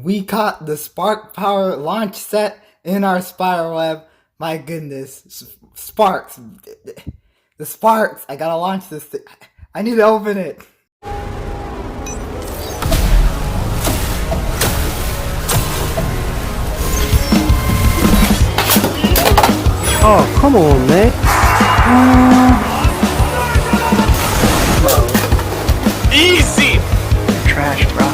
We caught the Spark Power launch set in our spiral web. My goodness. Sparks. The sparks. I gotta launch this thing. I need to open it. Oh, come on, man. Easy! You're trash, bro.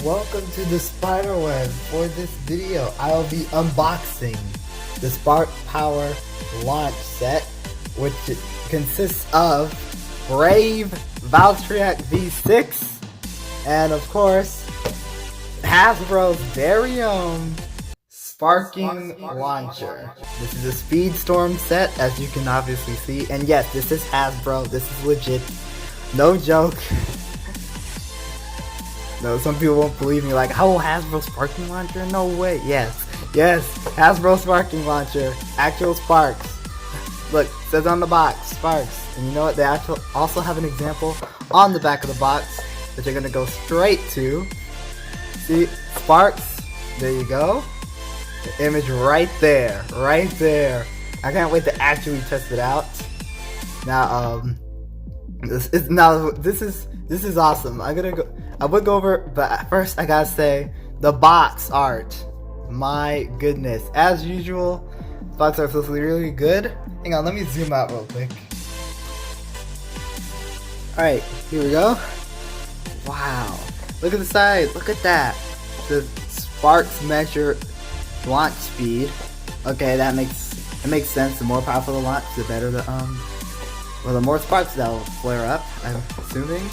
Welcome to the spider web. For this video, I will be unboxing the Spark Power launch set, which consists of Brave Valtryek V6 and of course Hasbro's very own Sparking Launcher. This is a Speedstorm set, as you can obviously see, and yes, this is Hasbro. This is legit, no joke. No, some people won't believe me, like, how Hasbro Sparking Launcher? No way. Yes, Hasbro Sparking Launcher, actual sparks. Look, it says on the box, sparks. And you know what? They also have an example on the back of the box that you're gonna go straight to. See, sparks. There you go. The image right there, right there. I can't wait to actually test it out. Now, this is awesome. I would go over, but first I gotta say the box art. My goodness, as usual, box art feels really good. Hang on, let me zoom out real quick. All right, here we go. Wow, look at the side. Look at that. The sparks measure launch speed. Okay, it makes sense. The more powerful the launch, the better the the more sparks that'll flare up, I'm assuming.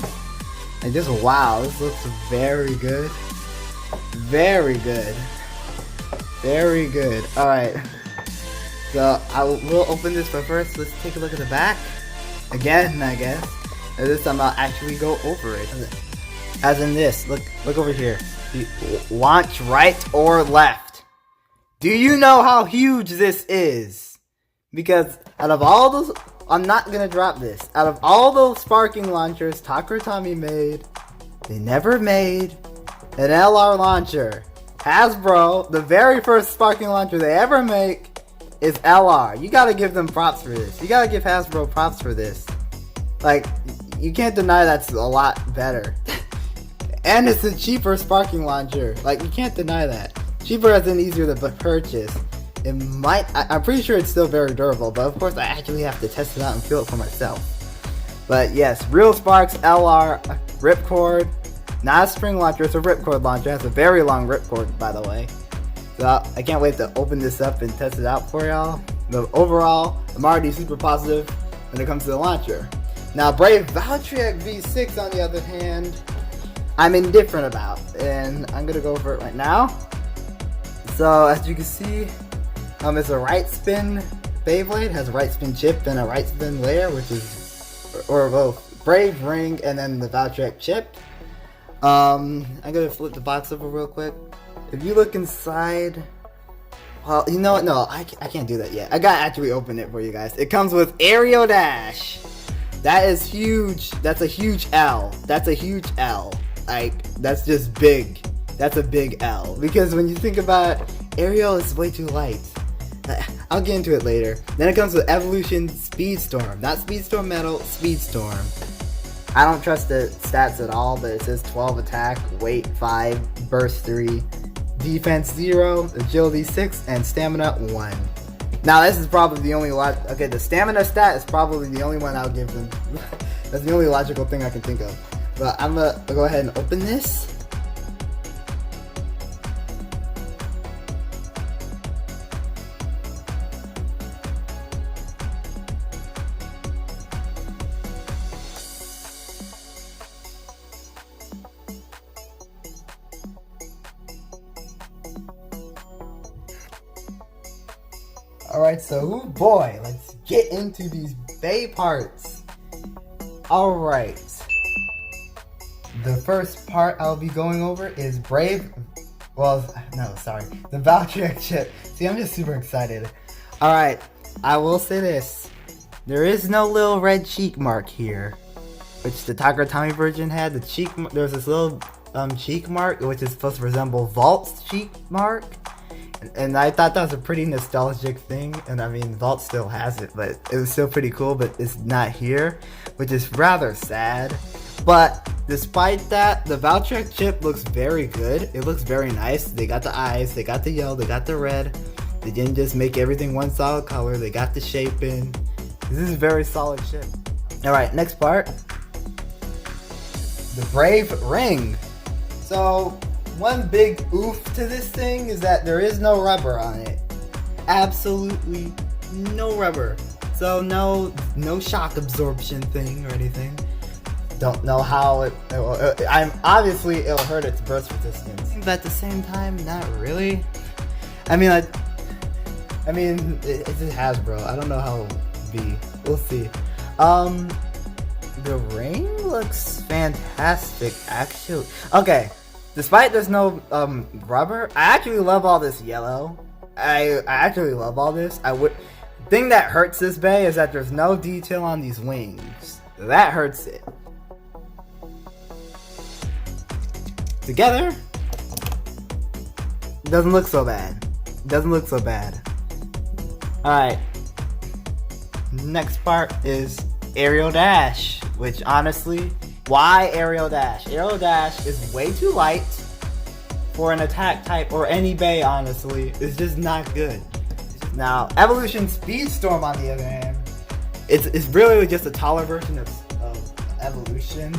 And just wow, this looks very good. Very good. Very good. Alright. So I will open this, but first let's take a look at the back. Again, I guess. And this time I'll actually go over it. As in this. Look over here. Launch right or left. Do you know how huge this is? Because out of all those, I'm not gonna drop this. Out of all those sparking launchers Takara Tomy made, they never made an LR launcher. Hasbro, the very first sparking launcher they ever make is LR. You gotta give them props for this. You gotta give Hasbro props for this. Like, you can't deny that's a lot better. And it's a cheaper sparking launcher. Like, you can't deny that. Cheaper as in easier to purchase. It might, I'm pretty sure it's still very durable, but of course I actually have to test it out and feel it for myself. But yes, real sparks, LR, ripcord, not a spring launcher, it's a ripcord launcher. It has a very long ripcord, by the way. So I can't wait to open this up and test it out for y'all. But overall, I'm already super positive when it comes to the launcher. Now, Brave Valtryek V6, on the other hand, I'm indifferent about, and I'm gonna go over it right now. So as you can see, it's a right spin Beyblade, has a right spin chip and a right spin layer, which is, or both Brave ring and then the Valtryek chip. I'm gonna flip the box over real quick. If you look inside, well, you know what? No, I can't do that yet. I gotta actually open it for you guys. It comes with Aerial Dash. That is huge. That's a huge L. That's a huge L. Like, that's just big. That's a big L. Because when you think about it, Aerial is way too light. I'll get into it later. Then it comes with Evolution Speedstorm. Not Speedstorm Metal, Speedstorm. I don't trust the stats at all, but it says 12 attack, weight 5, burst 3, defense 0, agility 6, and stamina 1. Now this is probably the only okay, the stamina stat is probably the only one I'll give them. That's the only logical thing I can think of. But I'm gonna go ahead and open this. Alright, so oh boy, let's get into these Bay parts. Alright. The first part I'll be going over is the Valtryek chip. See, I'm just super excited. Alright, I will say this. There is no little red cheek mark here. which the Takara Tomy version had. The cheek, there's this little cheek mark, which is supposed to resemble Vault's cheek mark. And I thought that was a pretty nostalgic thing. And I mean, Vault still has it, but it was still pretty cool, but it's not here, which is rather sad. But despite that, the Valtryek chip looks very good. It looks very nice. They got the eyes, they got the yellow, they got the red. They didn't just make everything one solid color. They got the shape in. This is a very solid chip. Alright, next part. The Brave ring. So, one big oof to this thing is that there is no rubber on it. Absolutely no rubber. So no shock absorption thing or anything. Don't know how obviously it'll hurt its burst resistance, but at the same time, not really. I mean, it's a Hasbro. I don't know how it'll be. We'll see. The ring looks fantastic, actually. Okay, despite there's no rubber, I actually love all this yellow. I actually love all this. Thing that hurts this bay is that there's no detail on these wings. That hurts it. Together, it doesn't look so bad. It doesn't look so bad. Alright. Next part is Aerial Dash, which honestly, why Aerial Dash? Aerial Dash is way too light for an attack type or any bay, honestly. It's just not good. Now, Evolution Speedstorm on the other hand, it's really just a taller version of Evolution.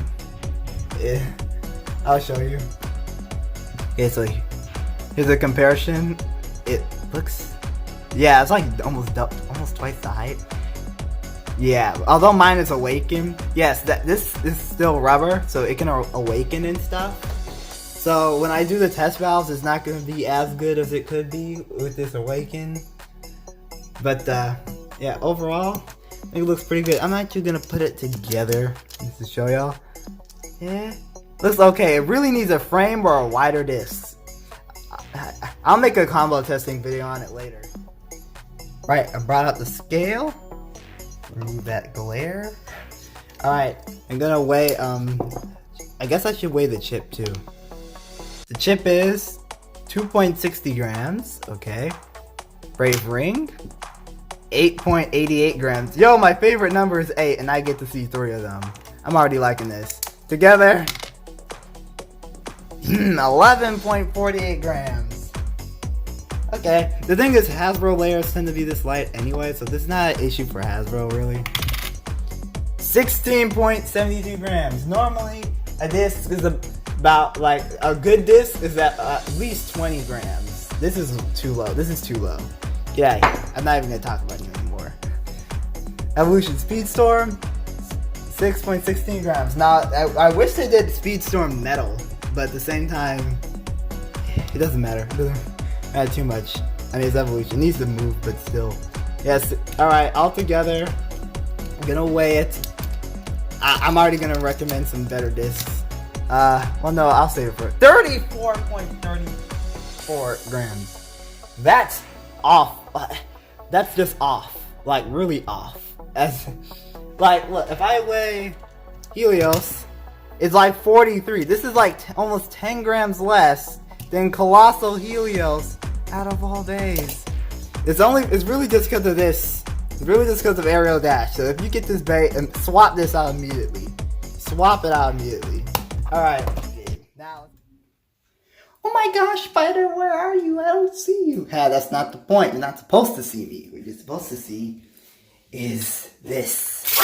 I'll show you. Okay, so here's a comparison. It looks, yeah, it's like almost twice the height. Yeah, although mine is awakened. Yes, this is still rubber, so it can awaken and stuff. So when I do the test valves, it's not going to be as good as it could be with this awaken. But yeah, overall, it looks pretty good. I'm actually going to put it together just to show y'all. Yeah. Looks okay. It really needs a frame or a wider disc. I'll make a combo testing video on it later. Right, I brought out the scale. Remove that glare. Alright, I'm gonna weigh, I guess I should weigh the chip too. The chip is 2.60 grams, okay. Brave ring, 8.88 grams. Yo, my favorite number is 8 and I get to see 3 of them. I'm already liking this. Together, 11.48 grams. Okay, the thing is Hasbro layers tend to be this light anyway, so this is not an issue for Hasbro really. 16.72 grams. Normally, a disc is about, like, a good disc is at least 20 grams. This is too low. This is too low. Get out of here. I'm not even gonna talk about you anymore. Evolution Speedstorm, 6.16 grams. Now, I wish they did Speedstorm metal, but at the same time, it doesn't matter. It doesn't matter too much. I mean, it's Evolution. It needs to move, but still. Yes. Alright, all together, I'm gonna weigh it. I'm already gonna recommend some better discs. Well, no, I'll save it for 34.34 grams. That's off. That's just off. Like, really off. Like, look, if I weigh Helios, it's like 43. This is like almost 10 grams less than Colossal Helios out of all days. It's really just because of this. It's really just because of Aerial Dash. So if you get this bay and swap this out immediately. Swap it out immediately. Alright. Now. Oh my gosh, Spyder, where are you? I don't see you. That's not the point. You're not supposed to see me. What you're supposed to see is this.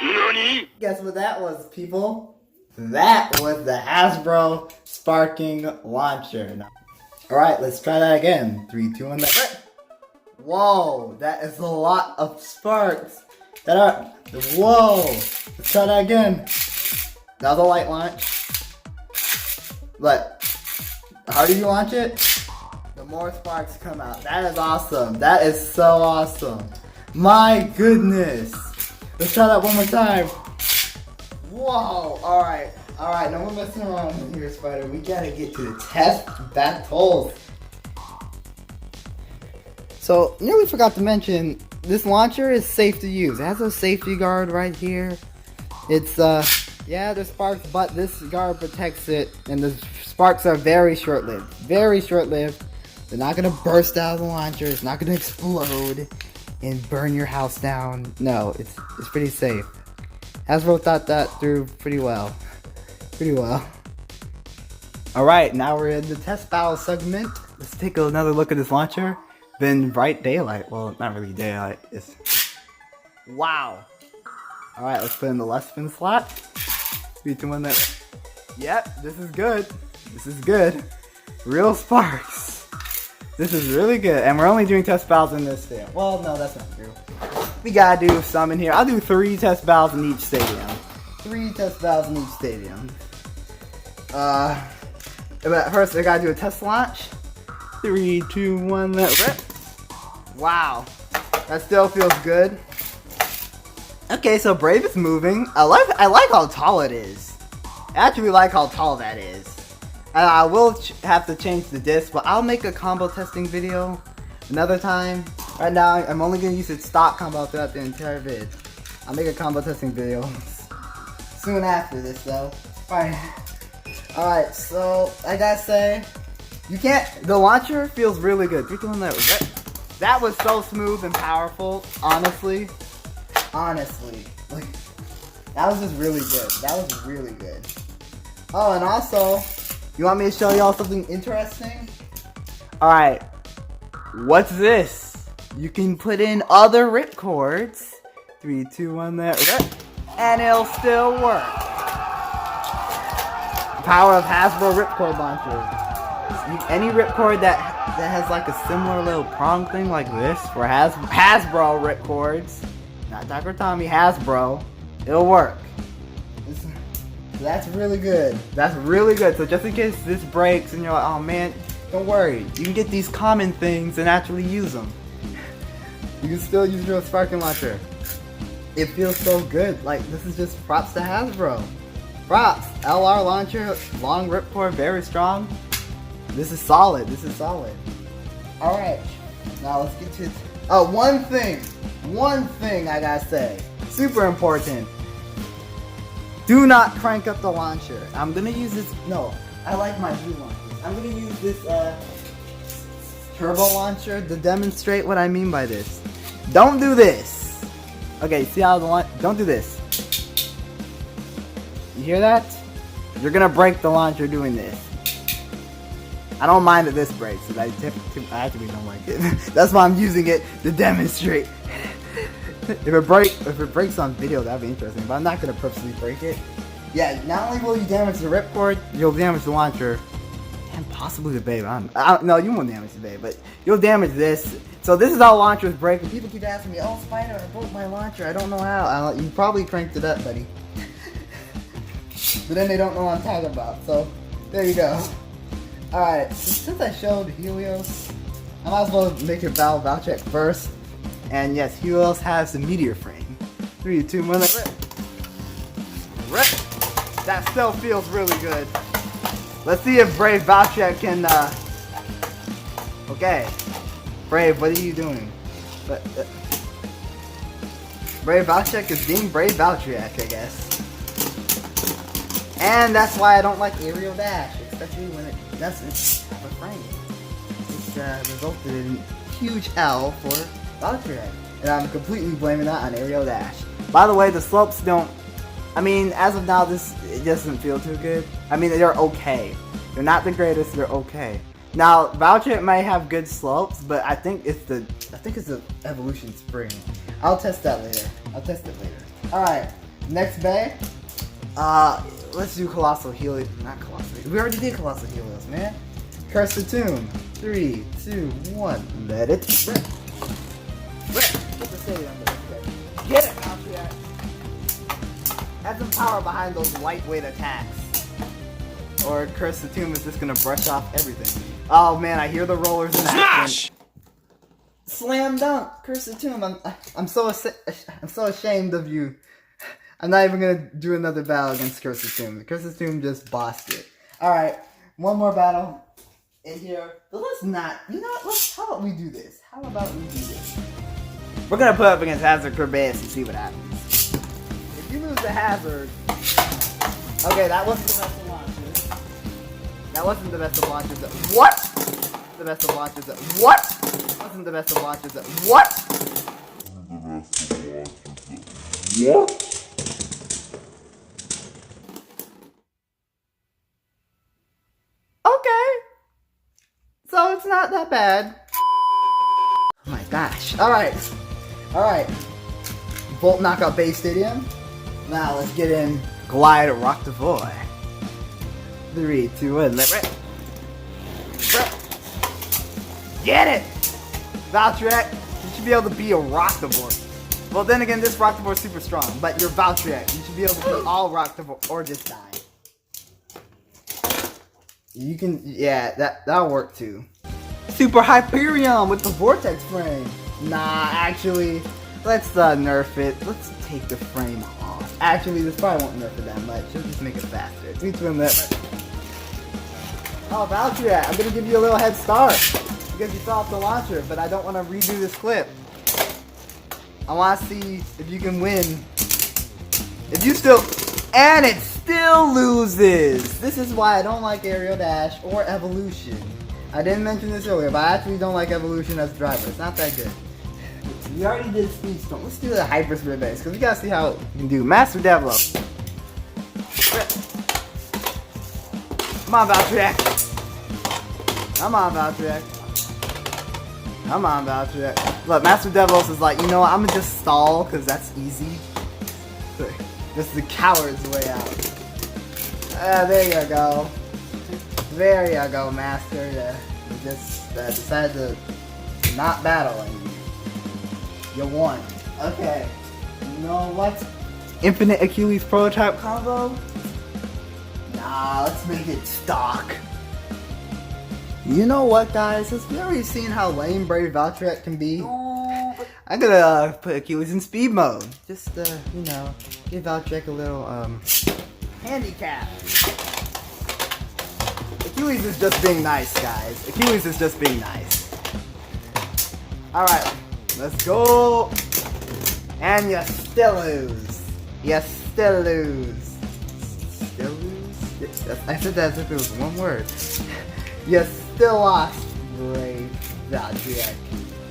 NANI? Guess what that was, people? That was the Hasbro Sparking Launcher. Alright, let's try that again. 3, 2, 1, whoa, that is a lot of sparks. Whoa, let's try that again. Another light launch. Look, the harder you launch it, the more sparks come out. That is awesome. That is so awesome. My goodness. Let's try that one more time. Whoa, alright, no more messing around in here, Spyder. We gotta get to the test battles. So, nearly forgot to mention, this launcher is safe to use. It has a safety guard right here. It's Yeah, there's sparks, but this guard protects it, and the sparks are very short-lived. Very short-lived. They're not gonna burst out of the launcher. It's not gonna explode and burn your house down. No, it's pretty safe. Hasbro thought that through pretty well. Pretty well. Alright, now we're in the test battle segment. Let's take another look at this launcher. Then bright daylight. Well, not really daylight. It's... Wow. Alright, let's put in the left spin slot. 3, 2, 1, that. Yep, this is good. This is good. Real sparks. This is really good. And we're only doing test battles in this stadium. Well, no, that's not true. We gotta do some in here. I'll do 3 test battles in each stadium. 3 test battles in each stadium. But first, I gotta do a test launch. 3, 2, 1, let rip. Wow. That still feels good. Okay, so Brave is moving. I like how tall it is. I actually like how tall that is. I will have to change the disc, but I'll make a combo testing video another time. Right now, I'm only gonna use its stock combo throughout the entire vid. I'll make a combo testing video soon after this, though. Alright, so I gotta say, the launcher feels really good. 3, 2, 1, that was so smooth and powerful, honestly. Honestly, like, that was just really good. That was really good. Oh, and also, you want me to show y'all something interesting? Alright, what's this? You can put in other rip cords. 3, 2, 1, that rip, and it'll still work. Power of Hasbro ripcord launcher. Any ripcord that has like a similar little prong thing like this for Hasbro ripcords. Not Takara Tomy, Hasbro. It'll work. That's really good. That's really good. So just in case this breaks and you're like, oh man, don't worry. You can get these common things and actually use them. You can still use your sparking launcher. It feels so good. Like, this is just props to Hasbro. Props. LR launcher, long ripcord, very strong. This is solid. This is solid. Alright. Now let's get to... Oh, one thing I gotta say, super important. Do not crank up the launcher. I'm gonna use this, no, I like my blue launchers. I'm gonna use this turbo launcher to demonstrate what I mean by this. Don't do this. Okay, see how the launch, don't do this. You hear that? You're gonna break the launcher doing this. I don't mind that this breaks, but I actually don't like it. That's why I'm using it to demonstrate. If it breaks on video, that'd be interesting, but I'm not gonna purposely break it. Yeah, not only will you damage the ripcord, you'll damage the launcher, and possibly the Beyblade. No, you won't damage the Beyblade, but you'll damage this. So this is how launchers break. And people keep asking me, "Oh, Spyder, I broke my launcher. I don't know how." You probably cranked it up, buddy. But then they don't know what I'm talking about. So there you go. Alright, since I showed Helios, I might as well make it Brave Valtryek first. And yes, Helios has the meteor frame. 3, 2, 1, rip. Rip. That still feels really good. Let's see if Brave Valtryek can, Okay. Brave, what are you doing? Brave Valtryek is being Brave Valtryek, I guess. And that's why I don't like aerial dash, especially when it doesn't have a frame. It's resulted in huge L for Valtryek. And I'm completely blaming that on aerial dash. By the way, the slopes don't... I mean, as of now, it doesn't feel too good. I mean, they're okay. They're not the greatest, they're okay. Now, Valtryek might have good slopes, but I think it's the Evolution Spring. I'll test that later. I'll test it later. Alright, next bay. Let's do Colossal Helios. Not Colossal. We already did Colossal Helios, man. Curse the Tomb. 3, 2, 1. Let it rip. Rip. Get the stadium. Get it, Valtryek. Add some power behind those lightweight attacks. Or Curse the Tomb is just gonna brush off everything. Oh man, I hear the rollers in action. Slam dunk. Curse the Tomb. I'm so ashamed of you. I'm not even gonna do another battle against Curse the Tomb. Curse the Tomb just bossed it. Alright, one more battle in here. But let's not, how about we do this? How about we do this? We're gonna put up against Hasbro Beys and see what happens. If you lose to Hazard, Okay, that wasn't the best of launches. That wasn't the best of launches. What? The best of launches. What? Wasn't the best of launches. What? Okay. So it's not that bad. Oh my gosh. Alright. Alright. Bolt Knockout Base Stadium. Now let's get in Glide Rock the Void. 3, 2, 1, let rip. Get it! Valtryek, you should be able to be a Rock-the-Board. Well, then again, this Rock-the-Board is super strong, but you're Valtryek. You should be able to be all Rock-the-Board or just die. You can, yeah, that'll work too. Super Hyperion with the Vortex frame. Nah, actually, let's nerf it. Let's take the frame off. Actually, this probably won't nerf it that much. It'll just make it faster. 3, 2, 1, Oh, Valtryek, I'm gonna give you a little head start because you fell off the launcher, but I don't want to redo this clip. I want to see if you can win. If you still, and it still loses. This is why I don't like Aerial Dash or Evolution. I didn't mention this earlier, but I actually don't like Evolution as a driver. It's not that good. We already did Speed Storm. Let's do the Hyper Sphere base because we gotta see how we can do. Master Develop. Come on, Valtryek. Come on, Valtryek. Come on, Valtryek. Look, Master Devil's is like, you know what, I'm gonna just stall because that's easy. This is the coward's way out. There you go. There you go, Master. You just decided to not battle and you won. Okay. You know what? Infinite Achilles prototype combo? Nah, let's make it stock. You know what, guys? Have you already seen how lame Brave Valtryek can be? I'm gonna put Achilles in speed mode. Just, you know, give Valtryek a little, handicap. Achilles is just being nice, guys. Achilles is just being nice. Alright, let's go. And you still lose. You still lose. Still lose? I said that as if it was one word. You still lost, Brave Valtryek,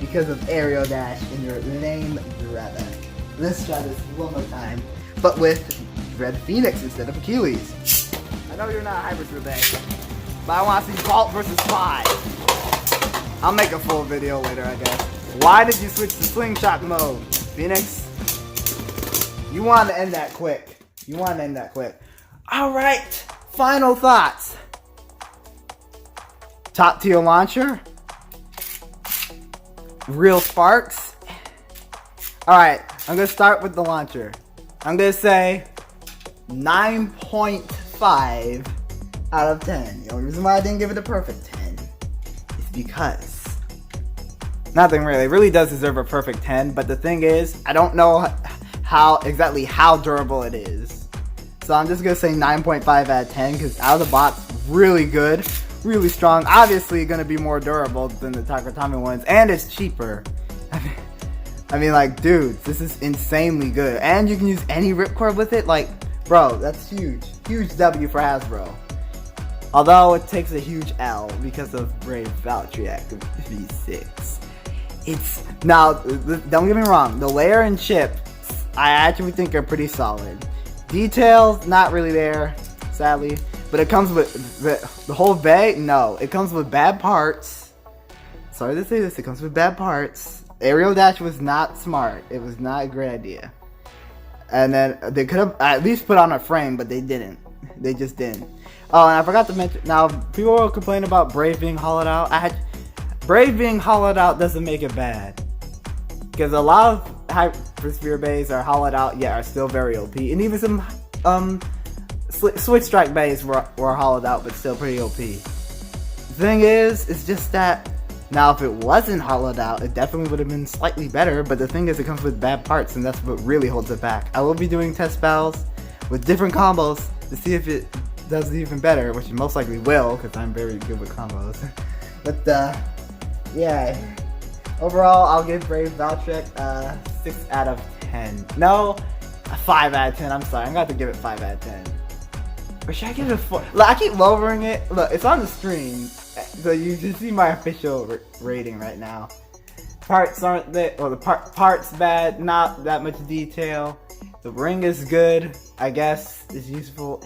because of Aerial Dash and your lame brother. Let's try this one more time, but with Red Phoenix instead of Achilles. I know you're not Hyper Sphere Base, but I want to see Vault versus Spy. I'll make a full video later, I guess. Why did you switch to Slingshot mode, Phoenix? You wanted to end that quick. You wanted to end that quick. Alright, final thoughts. Top tier launcher. Real sparks. Alright, I'm going to start with the launcher. I'm going to say 9.5 out of 10. The only reason why I didn't give it a perfect 10 is because nothing really. It really does deserve a perfect 10, but the thing is, I don't know exactly how durable it is. So I'm just going to say 9.5 out of 10 because out of the box, really good. Really strong. Obviously going to be more durable than the Takara Tomy ones, and it's cheaper. I mean, like, dude, this is insanely good. And you can use any ripcord with it. Like, bro, that's huge. Huge W for Hasbro. Although it takes a huge L because of Brave Valtryek V6. It's, now, don't get me wrong, the layer and chip, I actually think are pretty solid. Details, not really there, sadly. But it comes with, the whole bag, no, it comes with bad parts. Sorry to say this, it comes with bad parts. Aerial Dash was not smart. It was not a great idea. And then they could have at least put on a frame, but they didn't. They just didn't. Oh, and I forgot to mention, now people will complain about Brave being hollowed out. Brave being hollowed out doesn't make it bad. Because a lot of Hyper Sphere Beys are hollowed out, yet are still very OP. And even some, Switch Strike Beys were hollowed out, but still pretty OP. The thing is, it's just that, now if it wasn't hollowed out, it definitely would have been slightly better, but the thing is, it comes with bad parts, and that's what really holds it back. I will be doing test battles with different combos to see if it does even better, which it most likely will, because I'm very good with combos. But, yeah. Overall, I'll give Brave Valtryek 6 out of 10. No, a 5 out of 10, I'm sorry. I'm going to have to give it 5 out of 10. Or should I give it a 4? Look, I keep lowering it. Look, it's on the screen. So you can see my official rating right now. Parts aren't that, well, the parts bad, not that much detail. The ring is good, I guess. It's useful.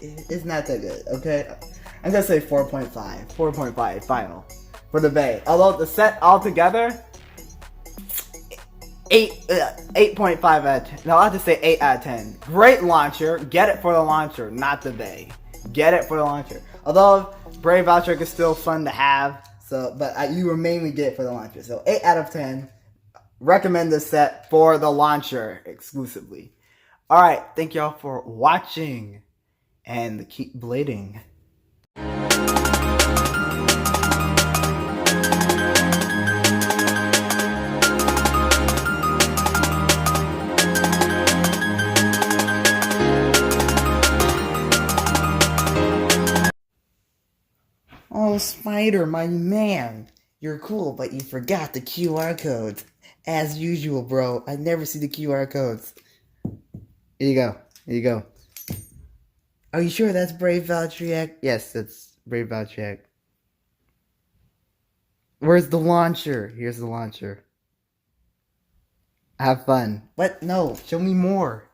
It's not that good, okay? I'm gonna say 4.5. 4.5 final for the Bey. Although the set altogether, 8.5 out of 10. No, I'll have to say 8 out of 10. Great launcher. Get it for the launcher, not the Bey. Get it for the launcher. Although Brave Valtryek is still fun to have, so but you will mainly get it for the launcher. So 8 out of 10. Recommend this set for the launcher exclusively. All right, thank y'all for watching and keep blading. Oh, Spyder, my man. You're cool, but you forgot the QR codes. As usual, bro. I never see the QR codes. Here you go. Here you go. Are you sure that's Brave Valtryek? Yes, that's Brave Valtryek. Where's the launcher? Here's the launcher. Have fun. What? No, show me more.